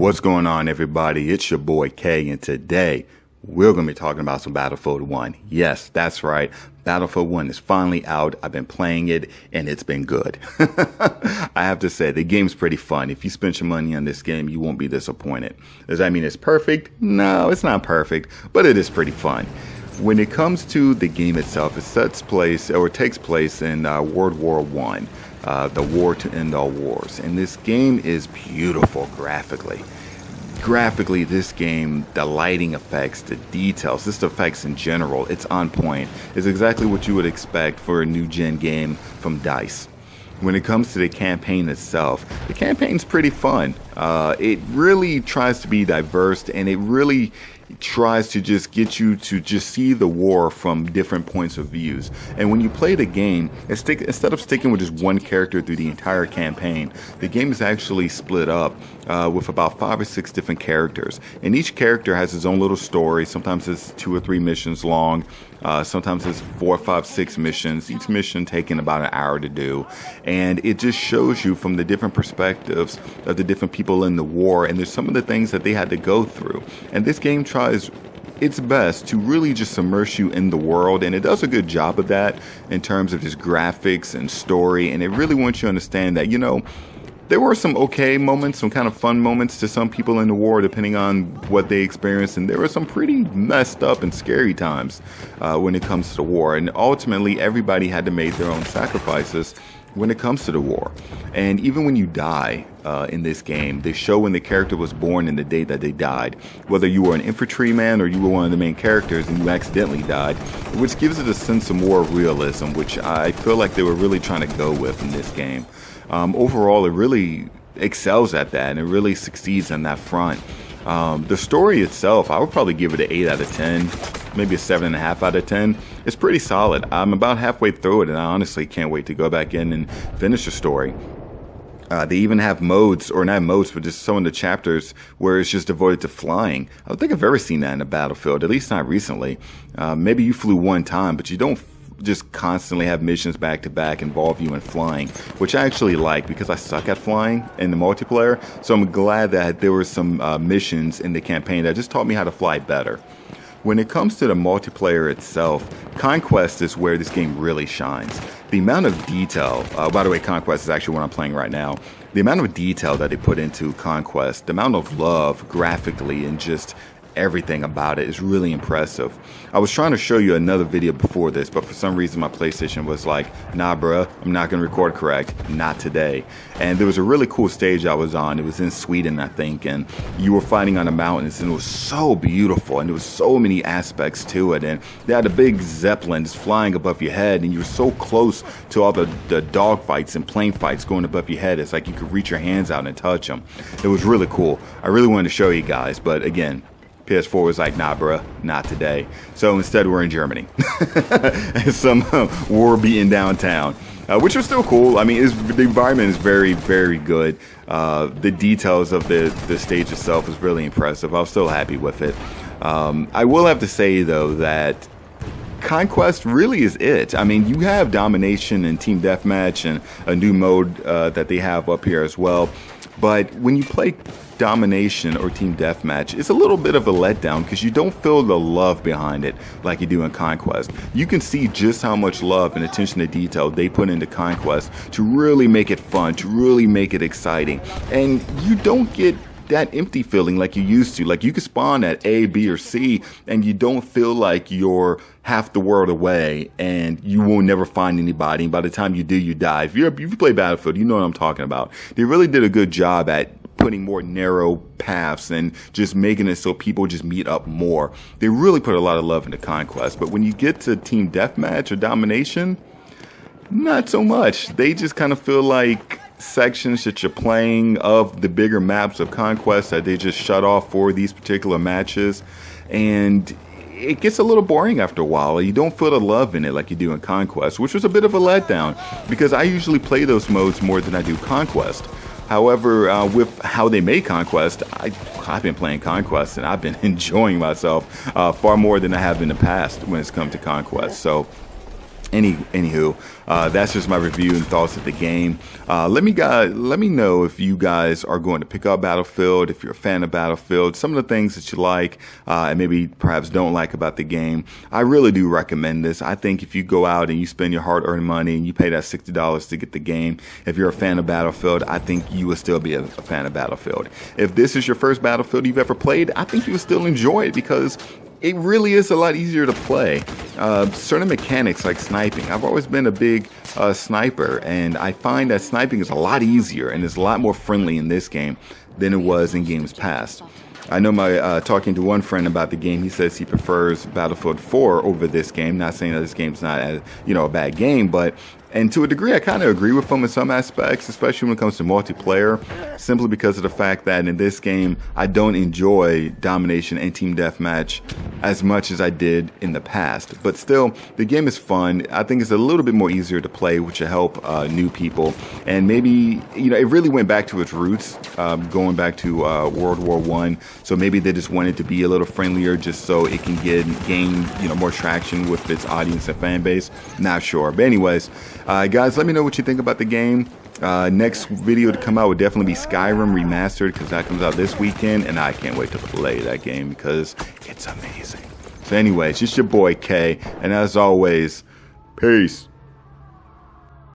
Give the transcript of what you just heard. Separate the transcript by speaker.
Speaker 1: What's going on, everybody? It's your boy K, and today we're going to be talking about some Battlefield 1. Yes, that's right. Battlefield 1 is finally out. I've been playing it, and it's been good. I have to say, the game's pretty fun. If you spend your money on this game, you won't be disappointed. Does that mean it's perfect? No, it's not perfect, but it is pretty fun. When it comes to the game itself, it takes place in World War I. The war to end all wars. And this game is beautiful graphically. Graphically, this game, the lighting effects, the details, just the effects in general, it's on point. It's exactly what you would expect for a new gen game from DICE. When it comes to the campaign itself, the campaign's pretty fun. It really tries to be diverse, and it really tries to just get you to just see the war from different points of views. And when you play the game, instead of sticking with just one character through the entire campaign, the game is actually split up with about 5 or 6 different characters. And each character has his own little story. Sometimes it's 2 or 3 missions long. Sometimes it's 4, 5, 6 missions, each mission taking about an hour to do. And it just shows you from the different perspectives of the different people in the war, and there's some of the things that they had to go through. And this game tries its best to really just immerse you in the world, and it does a good job of that in terms of just graphics and story, and it really wants you to understand that, there were some okay moments, some kind of fun moments to some people in the war, depending on what they experienced. And there were some pretty messed up and scary times when it comes to the war. And ultimately, everybody had to make their own sacrifices when it comes to the war. And even when you die in this game, they show when the character was born and the day that they died. Whether you were an infantryman or you were one of the main characters and you accidentally died, which gives it a sense of more realism, which I feel like they were really trying to go with in this game. Overall, it really excels at that, and it really succeeds on that front. The story itself, I would probably give it an 8 out of 10, maybe a 7.5 out of 10. It's pretty solid. I'm about halfway through it, and I honestly can't wait to go back in and finish the story. They even have modes, or not modes, but just some of the chapters where it's just devoted to flying. I don't think I've ever seen that in a Battlefield, at least not recently. Maybe you flew one time, but you don't just constantly have missions back to back involve you in flying, which I actually like because I suck at flying in the multiplayer. So I'm glad that there were some missions in the campaign that just taught me how to fly better. When it comes to the multiplayer itself, Conquest is where this game really shines. The amount of detail, by the way, Conquest is actually what I'm playing right now. The amount of detail that they put into Conquest, the amount of love graphically and just everything about it is really impressive. I was trying to show you another video before this, but for some reason my PlayStation was like, nah bruh, I'm not going to record correct, not today. And there was a really cool stage I was on. It was in Sweden, I think, and you were fighting on the mountains, and it was so beautiful, and there was so many aspects to it, and they had a big Zeppelin just flying above your head, and you were so close to all the dog fights and plane fights going above your head. It's like you could reach your hands out and touch them. It was really cool. I really wanted to show you guys, but again, PS4 was like, nah, bruh, not today. So instead, we're in Germany. Some war beaten downtown, which was still cool. I mean, the environment is very, very good. The details of the stage itself is really impressive. I was still happy with it. I will have to say, though, that Conquest really is it. I mean, you have domination and team deathmatch and a new mode that they have up here as well. But when you play domination or team deathmatch, it's a little bit of a letdown because you don't feel the love behind it like you do in Conquest. You can see just how much love and attention to detail they put into Conquest to really make it fun, to really make it exciting. And you don't get that empty feeling like you used to. Like you could spawn at A, B, or C, and you don't feel like you're half the world away and you will never find anybody. And by the time you do, you die. If you play Battlefield, you know what I'm talking about. They really did a good job at putting more narrow paths and just making it so people just meet up more. They really put a lot of love into Conquest. But when you get to team deathmatch or domination, not so much. They just kind of feel like sections that you're playing of the bigger maps of Conquest that they just shut off for these particular matches, and it gets a little boring after a while. You don't feel the love in it like you do in Conquest, which was a bit of a letdown because I usually play those modes more than I do Conquest. However, with how they made Conquest, I've been playing Conquest and I've been enjoying myself far more than I have in the past when it's come to Conquest. So Anywho, that's just my review and thoughts of the game. Let me know if you guys are going to pick up Battlefield, if you're a fan of Battlefield, some of the things that you like and maybe perhaps don't like about the game. I really do recommend this. I think if you go out and you spend your hard-earned money and you pay that $60 to get the game, if you're a fan of Battlefield, I think you will still be a fan of Battlefield. If this is your first Battlefield you've ever played, I think you will still enjoy it because it really is a lot easier to play. Certain mechanics like sniping. I've always been a big sniper, and I find that sniping is a lot easier and is a lot more friendly in this game than it was in games past. I know my talking to one friend about the game, he says he prefers Battlefield 4 over this game. Not saying that this game's not a bad game, but and to a degree, I kind of agree with him in some aspects, especially when it comes to multiplayer, simply because of the fact that in this game, I don't enjoy domination and team deathmatch as much as I did in the past. But still, the game is fun. I think it's a little bit more easier to play, which will help new people. And maybe, it really went back to its roots, going back to World War I. So maybe they just wanted to be a little friendlier just so it can gain more traction with its audience and fan base. Not sure. But anyways, guys, let me know what you think about the game. Next video to come out would definitely be Skyrim Remastered because that comes out this weekend, and I can't wait to play that game because it's amazing. So anyways, it's your boy K, and as always, peace.